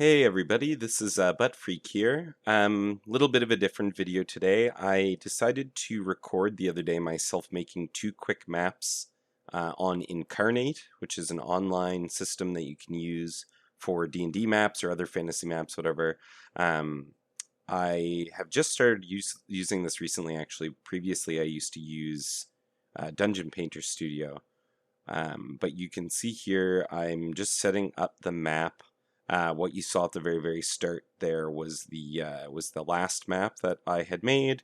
Hey everybody, this is Butt Freak here. Little bit of a different video today. I decided to record the other day myself making two quick maps on Inkarnate, which is an online system that you can use for D&D maps or other fantasy maps, whatever. Um, I have just started using this recently, actually. Previously, I used to use Dungeon Painter Studio. But you can see here, I'm just setting up the map. What you saw at the very start there was the last map that I had made.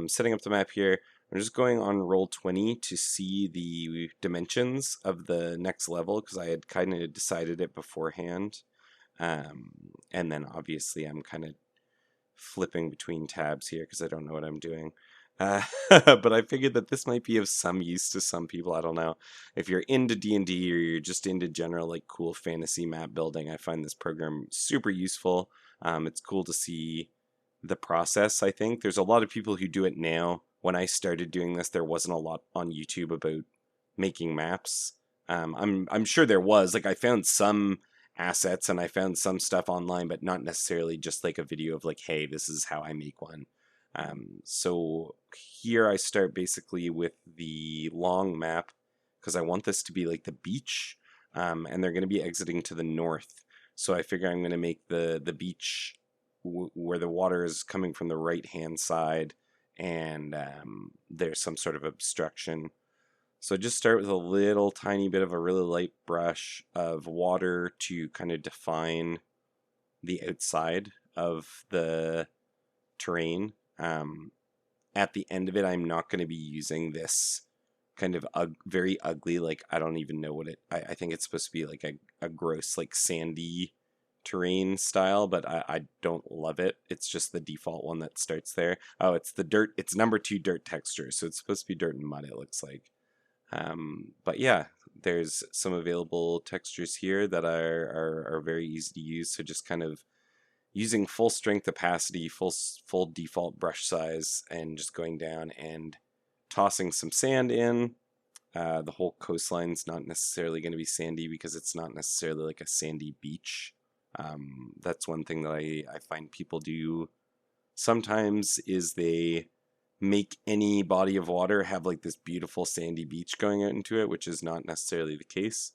Setting up the map here. I'm just going on Roll20 to see the dimensions of the next level because I had kind of decided it beforehand. And then obviously I'm kind of flipping between tabs here because I don't know what I'm doing. But I figured that this might be of some use to some people. I don't know. If you're into D&D or you're just into general like cool fantasy map building, I find this program super useful. It's cool to see the process, I think. There's a lot of people who do it now. When I started doing this, there wasn't a lot on YouTube about making maps. I'm sure there was. Like I found some assets and I found some stuff online, but not necessarily just like a video of like, hey, this is how I make one. So here I start basically with the long map because I want this to be like the beach, and they're going to be exiting to the north. So I figure I'm going to make the beach where the water is coming from the right hand side, and there's some sort of obstruction. So just start with a little tiny bit of a really light brush of water to kind of define the outside of the terrain. At the end of it, I'm not going to be using this kind of very ugly, like, I don't even know what I think it's supposed to be like a gross, like sandy terrain style, but I don't love it. It's just the default one that starts there. Oh, it's the dirt, it's number 2 dirt texture, so it's supposed to be dirt and mud, it looks like. But yeah, there's some available textures here that are very easy to use. So just kind of using full strength opacity, full default brush size, and just going down and tossing some sand in. The whole coastline's not necessarily going to be sandy because it's not necessarily like a sandy beach. That's one thing that I find people do sometimes is they make any body of water have like this beautiful sandy beach going out into it, which is not necessarily the case.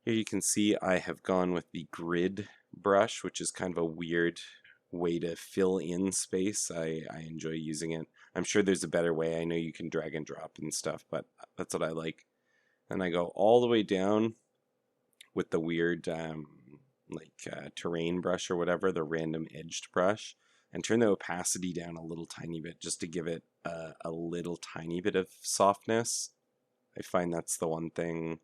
Here you can see I have gone with the grid brush, which is kind of a weird way to fill in space. I enjoy using it. I'm sure there's a better way. I know you can drag and drop and stuff, but that's what I like. And I go all the way down with the weird terrain brush or whatever, the random edged brush, and turn the opacity down a little tiny bit just to give it a little tiny bit of softness. I find that's the one thing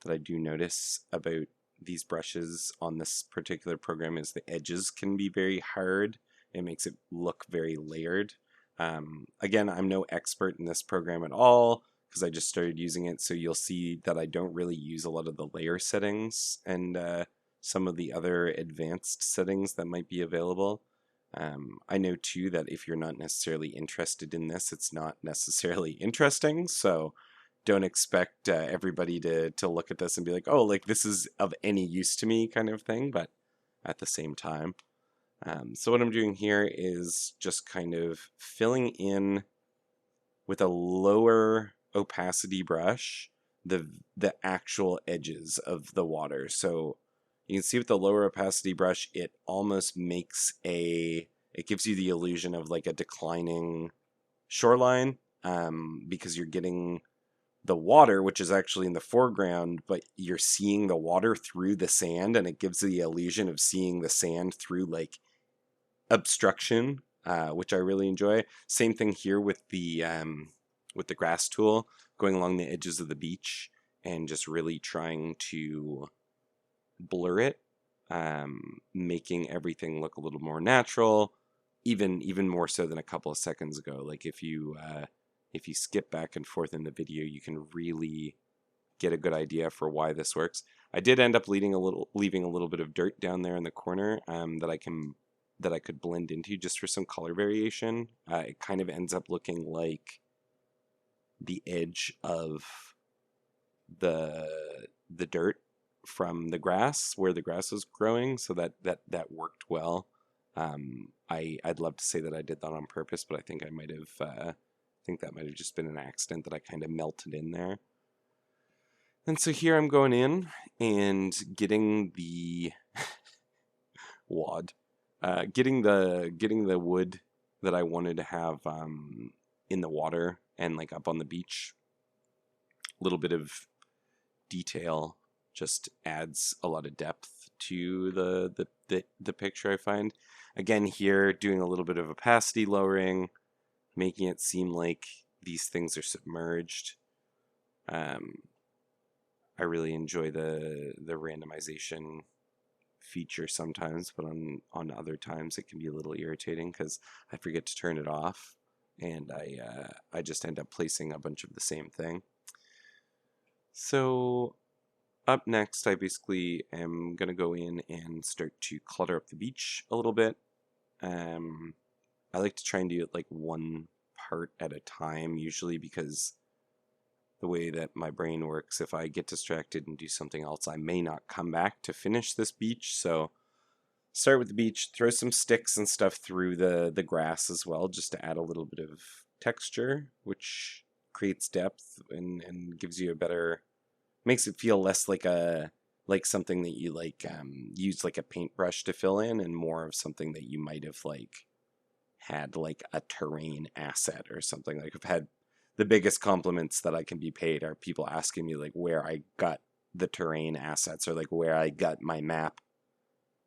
that I do notice about these brushes on this particular program is the edges can be very hard. It makes it look very layered. Again, I'm no expert in this program at all because I just started using it, so you'll see that I don't really use a lot of the layer settings and some of the other advanced settings that might be available. I know too that if you're not necessarily interested in this, it's not necessarily interesting, so don't expect everybody to look at this and be like, oh, like this is of any use to me kind of thing, but at the same time. So what I'm doing here is just kind of filling in with a lower opacity brush the actual edges of the water. So you can see with the lower opacity brush, it almost makes it gives you the illusion of like a declining shoreline, because you're getting the water, which is actually in the foreground, but you're seeing the water through the sand, and it gives the illusion of seeing the sand through like obstruction, which I really enjoy. Same thing here with the grass tool, going along the edges of the beach and just really trying to blur it, making everything look a little more natural, even more so than a couple of seconds ago. Like if you skip back and forth in the video, you can really get a good idea for why this works. I did end up leaving a little bit of dirt down there in the corner, that I could blend into just for some color variation. It kind of ends up looking like the edge of the dirt from the grass where the grass was growing, so that worked well. I'd love to say that I did that on purpose, but I think I might have think that might have just been an accident that I kind of melted in there. And so here I'm going in and getting the wad, getting the wood that I wanted to have in the water and like up on the beach. A little bit of detail just adds a lot of depth to the picture, I find. Again, here doing a little bit of opacity lowering, making it seem like these things are submerged. I really enjoy the randomization feature sometimes, but on other times it can be a little irritating because I forget to turn it off, and I just end up placing a bunch of the same thing. So up next, I basically am gonna go in and start to clutter up the beach a little bit. I like to try and do it like one part at a time, usually, because the way that my brain works, if I get distracted and do something else, I may not come back to finish this beach. So start with the beach, throw some sticks and stuff through the grass as well, just to add a little bit of texture, which creates depth and gives you a better, makes it feel less like something that you use like a paintbrush to fill in, and more of something that you might have like had like a terrain asset or something. Like I've had the biggest compliments that I can be paid are people asking me like where I got the terrain assets or like where I got my map,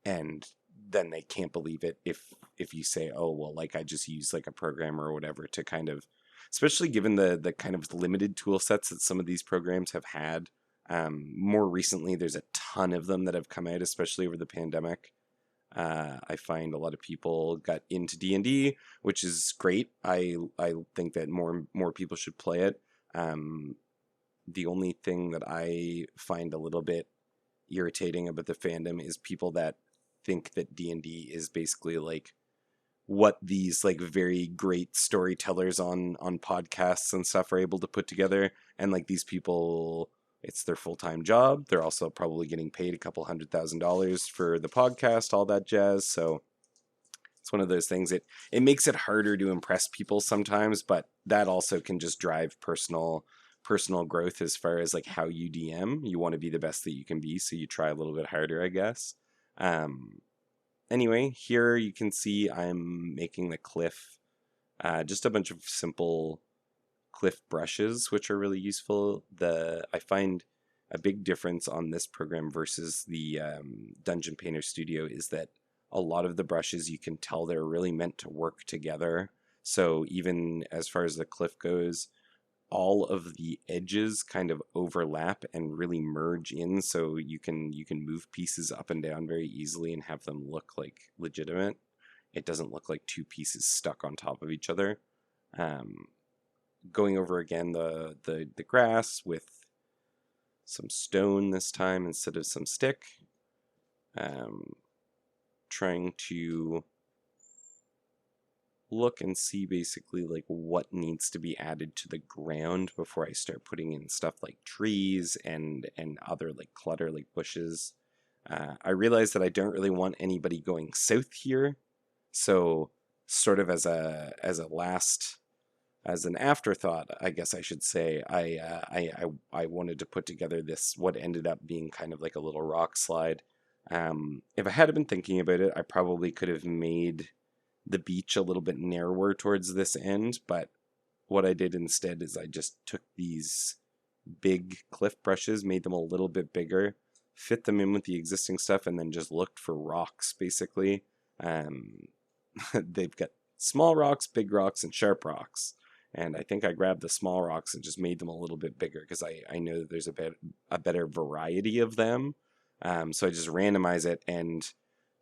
and then they can't believe it if you say, oh well, like I just use like a program or whatever to kind of, especially given the kind of limited tool sets that some of these programs have had. More recently, there's a ton of them that have come out, especially over the pandemic. I find a lot of people got into D&D, which is great. I think that more people should play it. The only thing that I find a little bit irritating about the fandom is people that think that D&D is basically like what these like very great storytellers on podcasts and stuff are able to put together, and like these people, it's their full-time job. They're also probably getting paid a couple $100,000 for the podcast, all that jazz. So it's one of those things. It makes it harder to impress people sometimes, but that also can just drive personal growth as far as like how you DM. You want to be the best that you can be, so you try a little bit harder, I guess. Anyway, here you can see I'm making the cliff. Just a bunch of simple cliff brushes, which are really useful. I find a big difference on this program versus the Dungeon Painter Studio is that a lot of the brushes, you can tell they're really meant to work together. So even as far as the cliff goes, all of the edges kind of overlap and really merge in, so you can move pieces up and down very easily and have them look like legitimate. It doesn't look like two pieces stuck on top of each other. Going over again the grass with some stone this time instead of some stick. Trying to look and see basically like what needs to be added to the ground before I start putting in stuff like trees and other like clutter like bushes. I realize that I don't really want anybody going south here, so sort of as an afterthought, I guess I should say, I wanted to put together this, what ended up being kind of like a little rock slide. If I had been thinking about it, I probably could have made the beach a little bit narrower towards this end, but what I did instead is I just took these big cliff brushes, made them a little bit bigger, fit them in with the existing stuff, and then just looked for rocks, basically. They've got small rocks, big rocks, and sharp rocks. And I think I grabbed the small rocks and just made them a little bit bigger because I know that there's a better variety of them. So I just randomize it and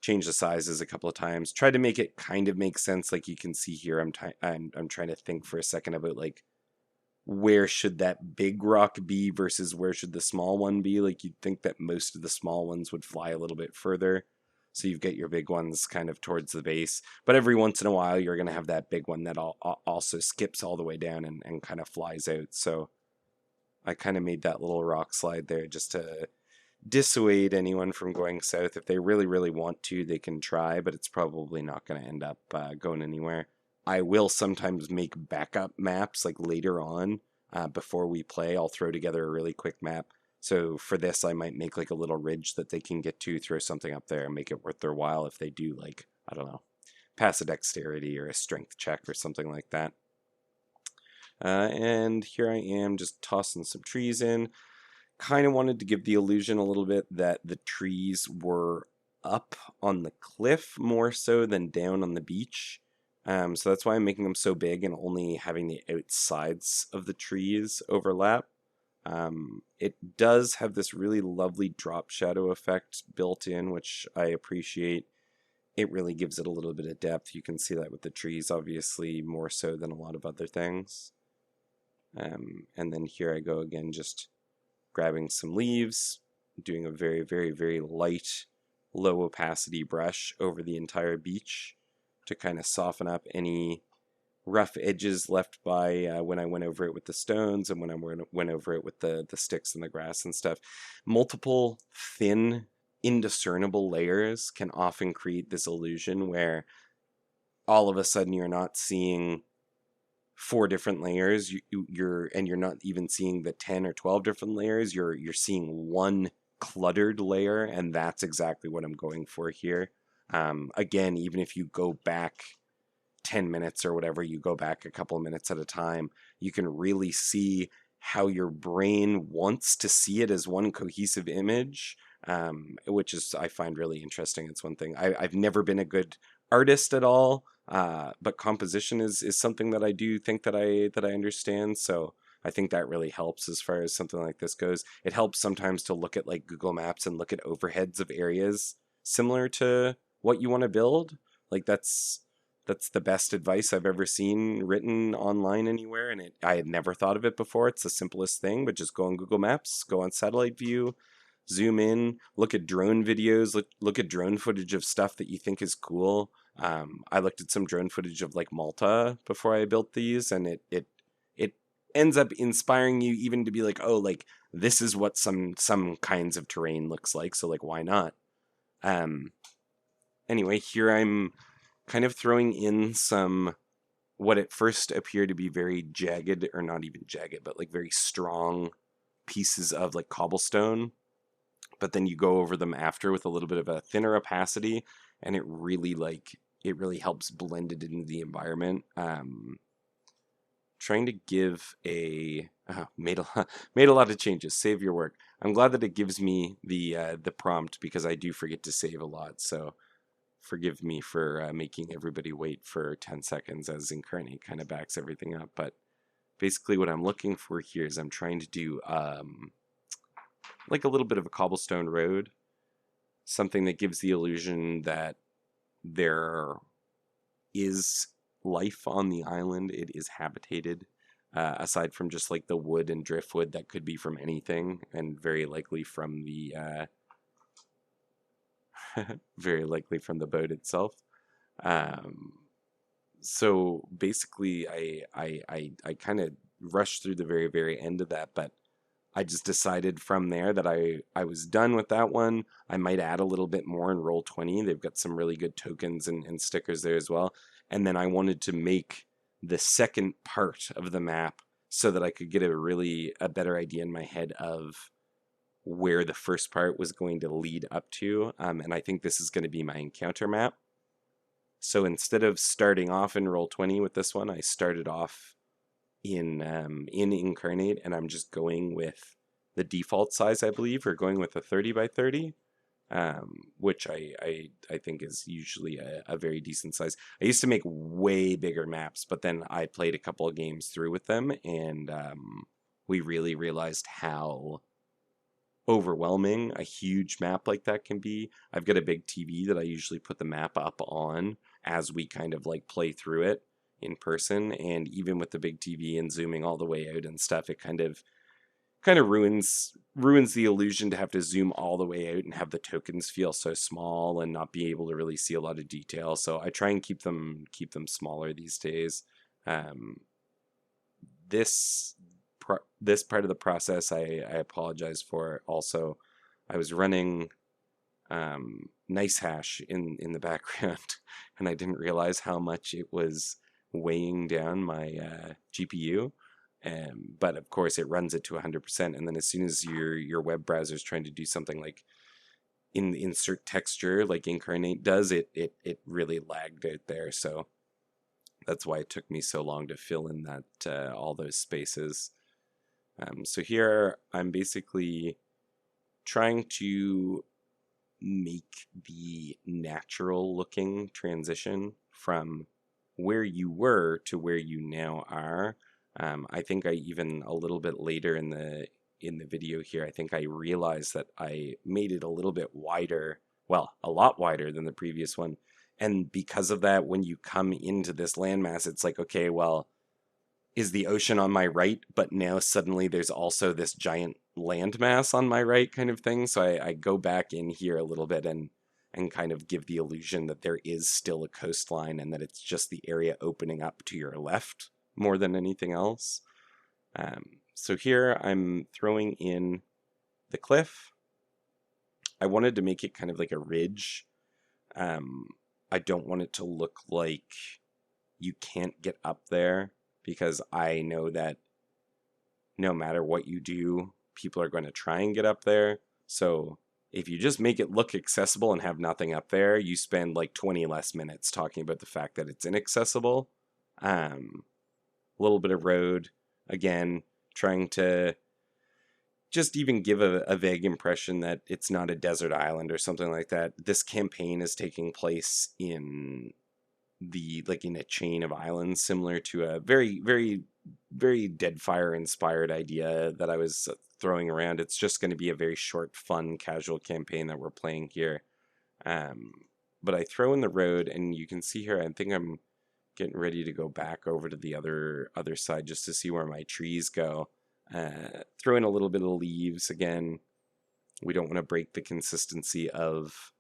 change the sizes a couple of times. Try to make it kind of make sense. Like you can see here, I'm trying to think for a second about like where should that big rock be versus where should the small one be. Like you'd think that most of the small ones would fly a little bit further, so you've got your big ones kind of towards the base, but every once in a while you're going to have that big one that also skips all the way down and kind of flies out. So I kind of made that little rock slide there just to dissuade anyone from going south. If they really, really want to, they can try, but it's probably not going to end up going anywhere. I will sometimes make backup maps like later on before we play. I'll throw together a really quick map. So for this, I might make like a little ridge that they can get to, throw something up there, and make it worth their while if they do, like, I don't know, pass a dexterity or a strength check or something like that. And here I am just tossing some trees in. Kind of wanted to give the illusion a little bit that the trees were up on the cliff more so than down on the beach. So that's why I'm making them so big and only having the outsides of the trees overlap. It does have this really lovely drop shadow effect built in, which I appreciate. It really gives it a little bit of depth. You can see that with the trees, obviously, more so than a lot of other things. And then here I go again, just grabbing some leaves, doing a very, very, very light, low opacity brush over the entire beach to kind of soften up any rough edges left by when I went over it with the stones and when I went over it with the sticks and the grass and stuff. Multiple thin, indiscernible layers can often create this illusion where all of a sudden you're not seeing 4 different layers, you're not even seeing the 10 or 12 different layers. You're seeing one cluttered layer, and that's exactly what I'm going for here. Again, even if you go back 10 minutes or whatever, you go back a couple of minutes at a time, you can really see how your brain wants to see it as one cohesive image, which is, I find, really interesting. It's one thing. I've never been a good artist at all, but composition is something that I do think that I understand. So I think that really helps as far as something like this goes. It helps sometimes to look at like Google Maps and look at overheads of areas similar to what you want to build. Like that's the best advice I've ever seen written online anywhere, and I had never thought of it before. It's the simplest thing, but just go on Google Maps, go on satellite view, zoom in, look at drone videos, look at drone footage of stuff that you think is cool. I looked at some drone footage of like Malta before I built these, and it ends up inspiring you even to be like, oh, like this is what some kinds of terrain looks like, so like why not? Anyway, here I'm kind of throwing in some what at first appear to be very jagged, or not even jagged, but like very strong pieces of like cobblestone. But then you go over them after with a little bit of a thinner opacity, and it really helps blend it into the environment. Trying to give a made a lot of changes. Save your work. I'm glad that it gives me the prompt, because I do forget to save a lot. So forgive me for making everybody wait for 10 seconds as Inkarnate kind of backs everything up. But basically what I'm looking for here is I'm trying to do like a little bit of a cobblestone road, something that gives the illusion that there is life on the island. It is habitated, aside from just like the wood and driftwood that could be from anything, and very likely from the very likely from the boat itself. So basically, I kind of rushed through the very, very end of that, but I just decided from there that I was done with that one. I might add a little bit more in Roll20. They've got some really good tokens and stickers there as well. And then I wanted to make the second part of the map so that I could get a better idea in my head of where the first part was going to lead up to. And I think this is going to be my encounter map. So instead of starting off in Roll20 with this one, I started off in Inkarnate, and I'm just going with the default size, I believe, or going with a 30 by 30, which I think is usually a very decent size. I used to make way bigger maps, but then I played a couple of games through with them, and we really realized how overwhelming a huge map like that can be. I've got a big TV that I usually put the map up on as we kind of like play through it in person, and even with the big TV and zooming all the way out and stuff, it kind of ruins the illusion to have to zoom all the way out and have the tokens feel so small and not be able to really see a lot of detail. So I try and keep them smaller these days. This part of the process, I apologize for also. I was running nice hash in the background, and I didn't realize how much it was weighing down my GPU. But of course, it runs it to 100%, and then as soon as your web browser is trying to do something like insert texture, like Inkarnate does, it really lagged out there. So that's why it took me so long to fill in that all those spaces. So here I'm basically trying to make the natural looking transition from where you were to where you now are. I think I even a little bit later in the video here, I think I realized that I made it a little bit wider, well, a lot wider than the previous one. And because of that, when you come into this landmass, it's like, okay, well, is the ocean on my right, but now suddenly there's also this giant landmass on my right kind of thing. So I go back in here a little bit and kind of give the illusion that there is still a coastline and that it's just the area opening up to your left more than anything else. So here I'm throwing in the cliff. I wanted to make it kind of like a ridge. I don't want it to look like you can't get up there, because I know that no matter what you do, people are going to try and get up there. So if you just make it look accessible and have nothing up there, you spend like 20 less minutes talking about the fact that it's inaccessible. A little bit of road, again, trying to just even give a vague impression that it's not a desert island or something like that. This campaign is taking place in in a chain of islands, similar to a very, very, very Deadfire inspired idea that I was throwing around. It's just going to be a very short, fun, casual campaign that we're playing here. But I throw in the road, and you can see here, I think I'm getting ready to go back over to the other side just to see where my trees go. Throw in a little bit of leaves. Again, we don't want to break the consistency of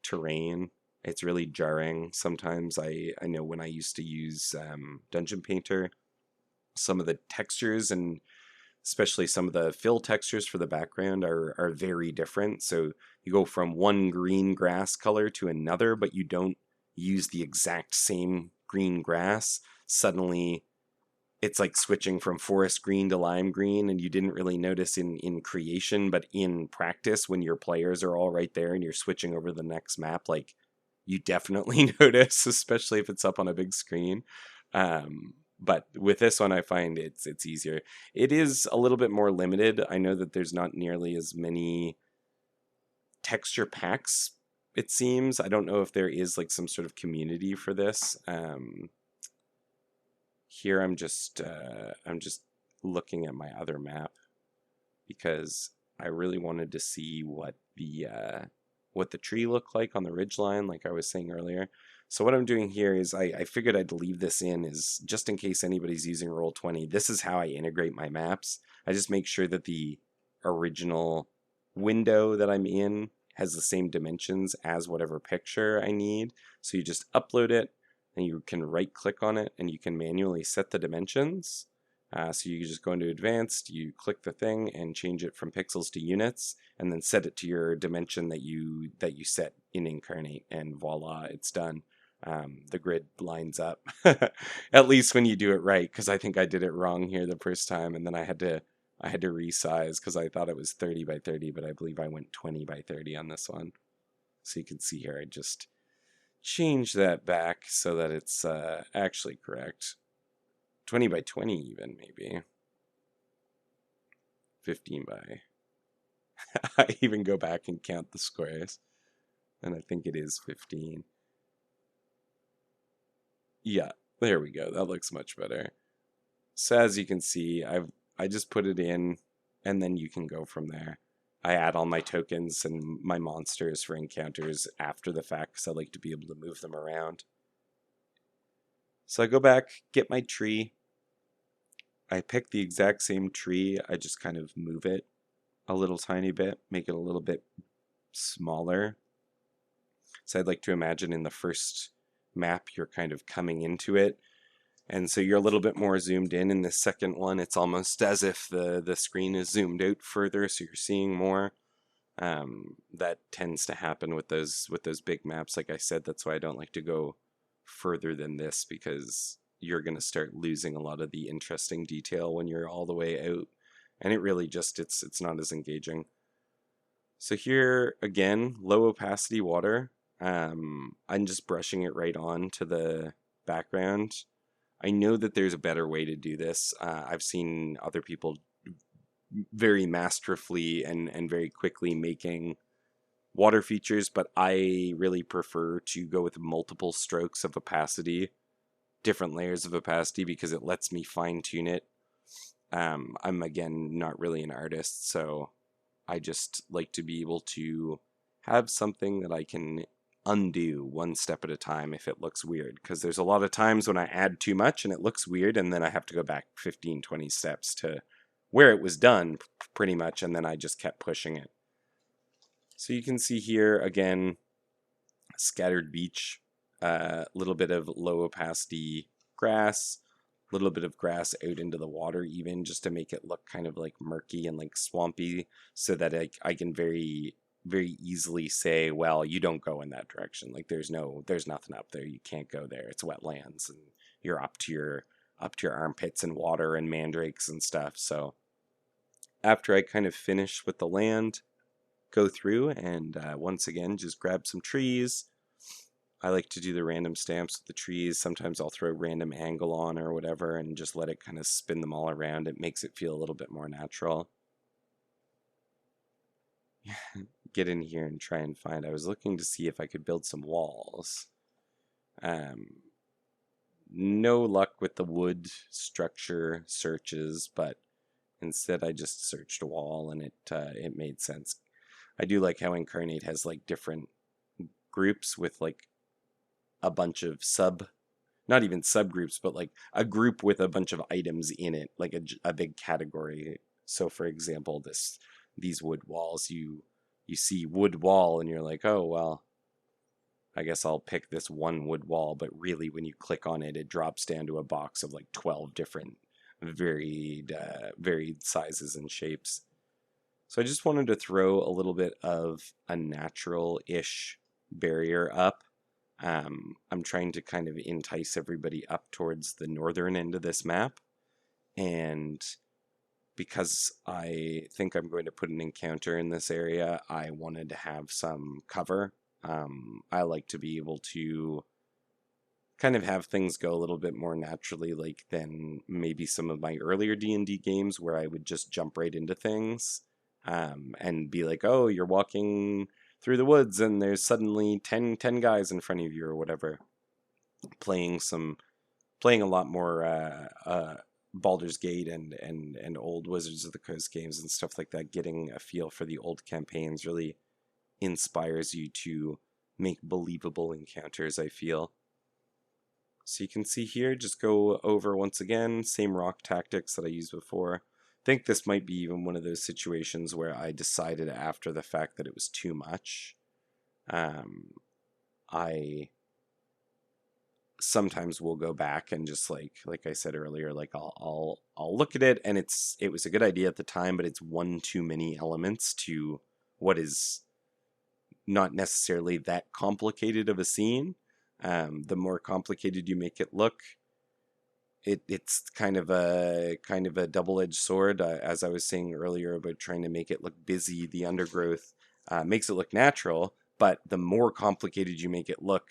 terrain. It's really jarring. Sometimes I know when I used to use Dungeon Painter, some of the textures, and especially some of the fill textures for the background, are very different. So you go from one green grass color to another, but you don't use the exact same green grass. Suddenly it's like switching from forest green to lime green, and you didn't really notice in creation, but in practice, when your players are all right there and you're switching over the next map, like, you definitely notice, especially if it's up on a big screen. But with this one, I find it's easier. It is a little bit more limited. I know that there's not nearly as many texture packs, it seems. I don't know if there is like some sort of community for this. Here I'm just looking at my other map because I really wanted to see what the tree looked like on the ridgeline, like I was saying earlier. So what I'm doing here is I figured I'd leave this in, is just in case anybody's using Roll20. This is how I integrate my maps. I just make sure that the original window that I'm in has the same dimensions as whatever picture I need. So you just upload it, and you can right click on it, and you can manually set the dimensions. So you just go into advanced, you click the thing and change it from pixels to units, and then set it to your dimension that you set in Inkarnate, and voila, it's done. The grid lines up, at least when you do it right, because I think I did it wrong here the first time, and then I had to resize because I thought it was 30 by 30, but I believe I went 20 by 30 on this one. So you can see here, I just change that back so that it's actually correct. 20 by 20 even, maybe. 15 by... I even go back and count the squares, and I think it is 15. Yeah, there we go. That looks much better. So as you can see, I just put it in, and then you can go from there. I add all my tokens and my monsters for encounters after the fact, because I like to be able to move them around. So I go back, get my tree. I pick the exact same tree, I just kind of move it a little tiny bit, make it a little bit smaller. So I'd like to imagine in the first map you're kind of coming into it, and so you're a little bit more zoomed in. In the second one, it's almost as if the screen is zoomed out further, so you're seeing more. That tends to happen with those big maps. Like I said, that's why I don't like to go further than this, because you're going to start losing a lot of the interesting detail when you're all the way out, and it really just it's not as engaging. So here again, low opacity water. I'm just brushing it right on to the background. I know that there's a better way to do this. I've seen other people very masterfully and very quickly making water features, but I really prefer to go with multiple strokes of opacity, different layers of opacity, because it lets me fine tune it. I'm again not really an artist, so I just like to be able to have something that I can undo one step at a time if it looks weird, because there's a lot of times when I add too much and it looks weird, and then I have to go back 15, 20 steps to where it was done pretty much, and then I just kept pushing it. So you can see here again, scattered beach, a little bit of low opacity grass, a little bit of grass out into the water even, just to make it look kind of like murky and like swampy, so that I can very easily say, well, you don't go in that direction. Like there's nothing up there. You can't go there. It's wetlands, and you're up to your armpits in water and mandrakes and stuff. So after I kind of finish with the land, go through and once again just grab some trees. I like to do the random stamps with the trees. Sometimes I'll throw a random angle on or whatever and just let it kind of spin them all around. It makes it feel a little bit more natural. Get in here and try and find. I was looking to see if I could build some walls. No luck with the wood structure searches, but instead I just searched a wall, and it made sense. I do like how Inkarnate has like different groups with like a bunch of not even subgroups, but like a group with a bunch of items in it, like a big category. So for example, these wood walls, you see wood wall and you're like, oh, well, I guess I'll pick this one wood wall. But really, when you click on it, it drops down to a box of like 12 different varied sizes and shapes. So I just wanted to throw a little bit of a natural-ish barrier up. I'm trying to kind of entice everybody up towards the northern end of this map, and because I think I'm going to put an encounter in this area, I wanted to have some cover. I like to be able to kind of have things go a little bit more naturally, like than maybe some of my earlier D&D games where I would just jump right into things, and be like, oh, you're walking through the woods and there's suddenly 10 guys in front of you or whatever. Playing a lot more Baldur's Gate and old Wizards of the Coast games and stuff like that. Getting a feel for the old campaigns really inspires you to make believable encounters, I feel. So you can see here, just go over once again, same rock tactics that I used before. I think this might be even one of those situations where I decided after the fact that it was too much. I sometimes will go back and just like I said earlier, like I'll look at it and it was a good idea at the time, but it's one too many elements to what is not necessarily that complicated of a scene. The more complicated you make it look, it's kind of a double-edged sword. As I was saying earlier about trying to make it look busy, the undergrowth makes it look natural, but the more complicated you make it look,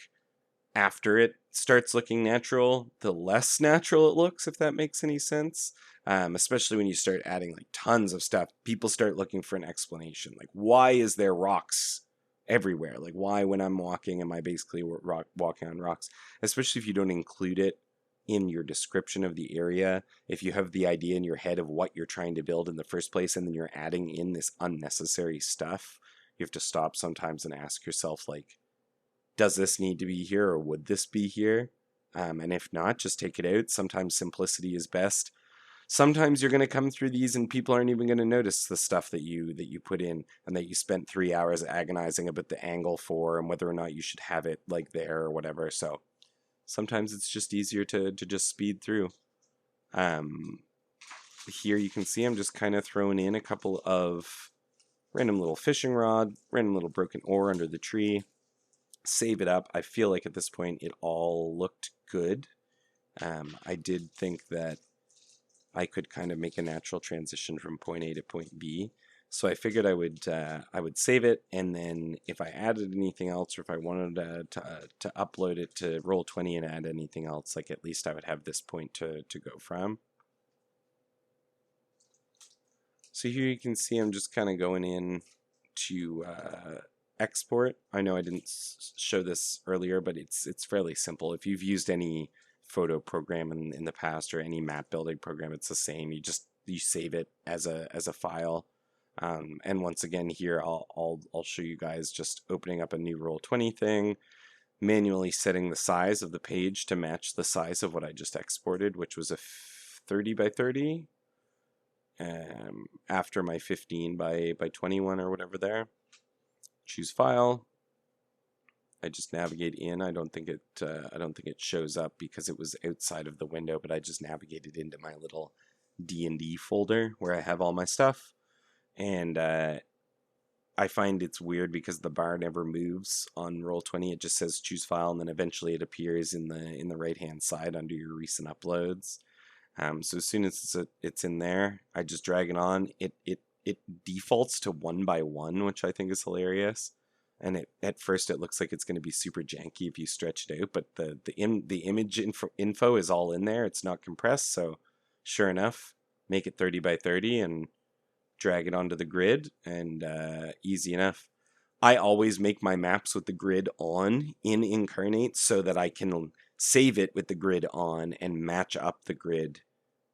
after it starts looking natural, the less natural it looks, if that makes any sense. Especially when you start adding like tons of stuff, people start looking for an explanation. Like, why is there rocks everywhere? Like, why, when I'm walking, am I basically walking on rocks? Especially if you don't include it in your description of the area. If you have the idea in your head of what you're trying to build in the first place, and then you're adding in this unnecessary stuff, you have to stop sometimes and ask yourself, like, does this need to be here, or would this be here? And if not, just take it out. Sometimes simplicity is best. Sometimes you're going to come through these and people aren't even going to notice the stuff that you put in and that you spent 3 hours agonizing about the angle for and whether or not you should have it like there or whatever. So sometimes it's just easier to just speed through. Here you can see I'm just kind of throwing in a couple of random little fishing rod, random little broken ore under the tree. Save it up. I feel like at this point it all looked good. I did think that I could kind of make a natural transition from point A to point B. So I figured I would save it, and then if I added anything else, or if I wanted to upload it to Roll20 and add anything else, like at least I would have this point to go from. So here you can see I'm just kind of going in to export. I know I didn't show this earlier, but it's fairly simple. If you've used any photo program in the past, or any map building program, it's the same. You save it as a file. And once again here, I'll show you guys just opening up a new Roll20 thing, manually setting the size of the page to match the size of what I just exported, which was a 30 by 30. After my 15 by 21 or whatever there. Choose file. I just navigate in. I don't think it shows up because it was outside of the window, but I just navigated into my little D&D folder where I have all my stuff. And I find it's weird because the bar never moves on Roll20. It just says choose file, and then eventually it appears in the right hand side under your recent uploads. So as soon as it's in there, I just drag it on. It defaults to 1 by 1, which I think is hilarious. And at first it looks like it's going to be super janky if you stretch it out, but the image info is all in there. It's not compressed, so sure enough, make it 30 by 30 and drag it onto the grid, and easy enough. I always make my maps with the grid on in Inkarnate so that I can save it with the grid on and match up the grid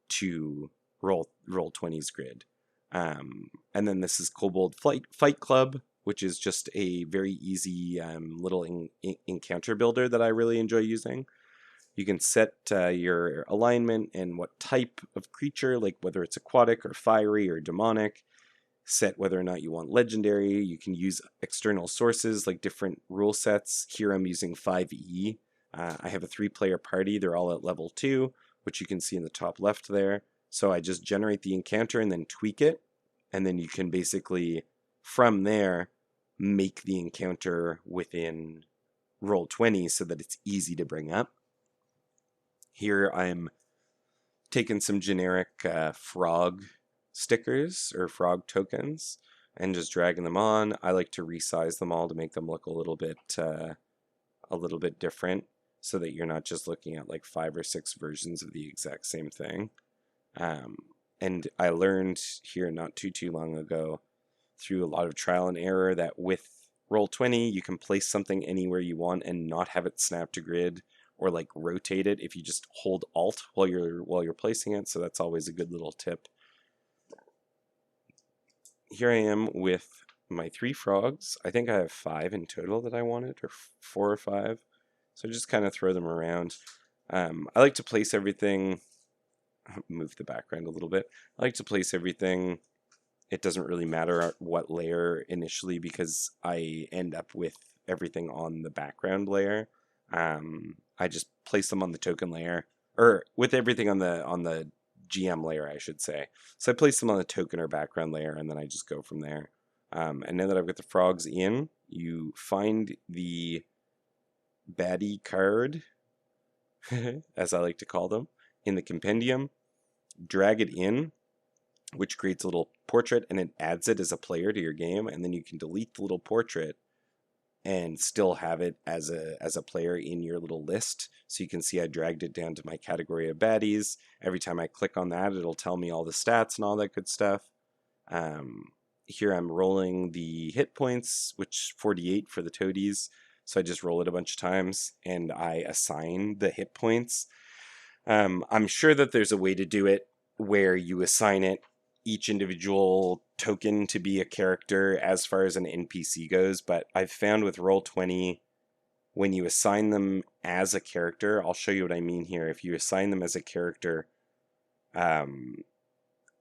to Roll20's grid. And then this is Kobold Fight Club, which is just a very easy little encounter builder that I really enjoy using. You can set your alignment and what type of creature, like whether it's aquatic or fiery or demonic. Set whether or not you want legendary. You can use external sources like different rule sets. Here I'm using 5e. I have a 3-player party. They're all at level 2, which you can see in the top left there. So I just generate the encounter and then tweak it. And then you can basically, from there, make the encounter within Roll20 so that it's easy to bring up. Here I'm taking some generic frog stickers or frog tokens and just dragging them on. I like to resize them all to make them look a little bit different, so that you're not just looking at like 5 or 6 versions of the exact same thing. And I learned here not too long ago through a lot of trial and error that with Roll20 you can place something anywhere you want and not have it snap to grid or like rotate it if you just hold Alt while you're placing it. So that's always a good little tip. Here I am with my 3 frogs. I think I have 5 in total that I wanted, or 4 or 5. So just kind of throw them around. I like to place everything, move the background a little bit. I like to place everything. It doesn't really matter what layer initially because I end up with everything on the background layer. I just place them on the token layer, or with everything on the GM layer, I should say. So I place them on the token or background layer, and then I just go from there. And now that I've got the frogs in, you find the baddie card, as I like to call them, in the compendium, drag it in, which creates a little portrait, and it adds it as a player to your game, and then you can delete the little portrait and still have it as a player in your little list. So you can see I dragged it down to my category of baddies. Every time I click on that, it'll tell me all the stats and all that good stuff. Here I'm rolling the hit points, which 48 for the toadies. So I just roll it a bunch of times and I assign the hit points. I'm sure that there's a way to do it where you assign it each individual token to be a character as far as an NPC goes, but I've found with Roll20, when you assign them as a character, I'll show you what I mean here. If you assign them as a character,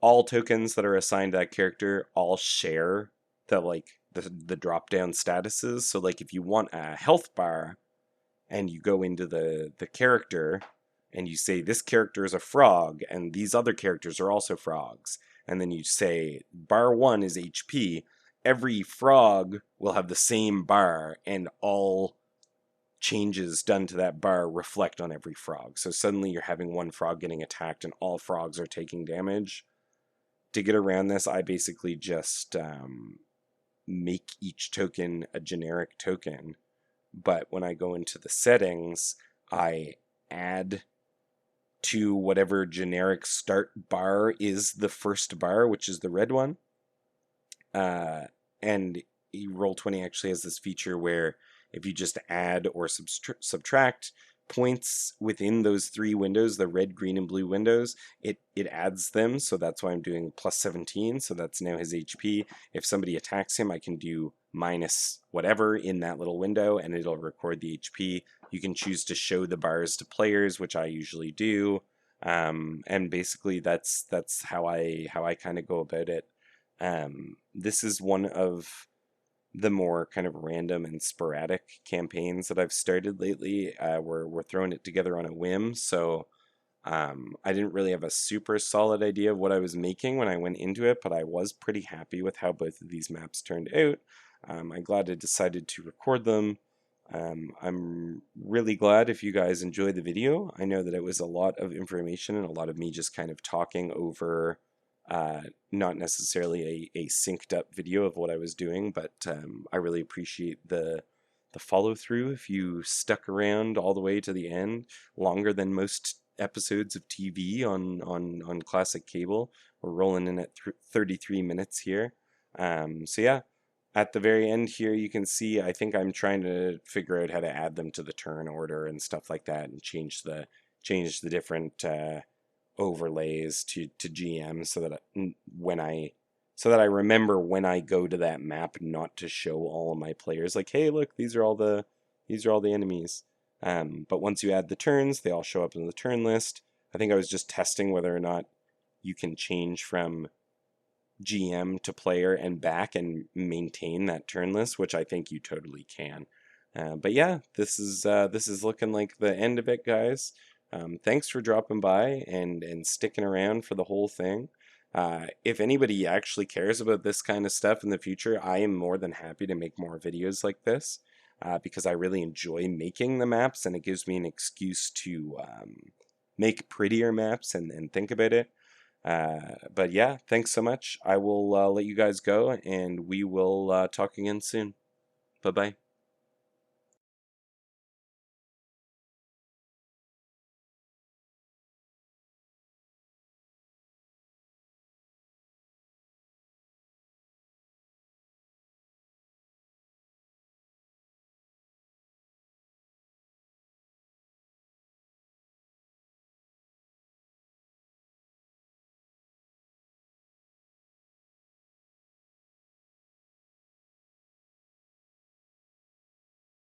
all tokens that are assigned to that character all share the drop down statuses. So like if you want a health bar and you go into the character and you say this character is a frog and these other characters are also frogs, and then you say bar 1 is HP, every frog will have the same bar, and all changes done to that bar reflect on every frog. So suddenly you're having one frog getting attacked and all frogs are taking damage. To get around this, I basically just make each token a generic token. But when I go into the settings, I add to whatever generic start bar is the first bar, which is the red one. And Roll20 actually has this feature where if you just add or subtract points within those three windows, the red, green, and blue windows, it adds them. So that's why I'm doing plus 17. So that's now his HP. If somebody attacks him, I can do minus whatever in that little window, and it'll record the HP. You can choose to show the bars to players, which I usually do. And basically that's how I kind of go about it. This is one of the more kind of random and sporadic campaigns that I've started lately. We're throwing it together on a whim, so I didn't really have a super solid idea of what I was making when I went into it, but I was pretty happy with how both of these maps turned out. I'm glad I decided to record them. I'm really glad if you guys enjoyed the video. I know that it was a lot of information and a lot of me just kind of talking over not necessarily a synced up video of what I was doing, but I really appreciate the follow through. If you stuck around all the way to the end, longer than most episodes of TV on classic cable, we're rolling in at 33 minutes here. So yeah, at the very end here, you can see I think I'm trying to figure out how to add them to the turn order and stuff like that, and change the different overlays to GM so that I remember when I go to that map not to show all of my players like, hey, look, these are all the enemies. But once you add the turns, they all show up in the turn list. I think I was just testing whether or not you can change from GM to player and back and maintain that turn list, which I think you totally can. But yeah, this is looking like the end of it, guys. Thanks for dropping by and sticking around for the whole thing. If anybody actually cares about this kind of stuff in the future, I am more than happy to make more videos like this because I really enjoy making the maps, and it gives me an excuse to make prettier maps and think about it. But yeah, thanks so much. I will let you guys go, and we will talk again soon. Bye bye.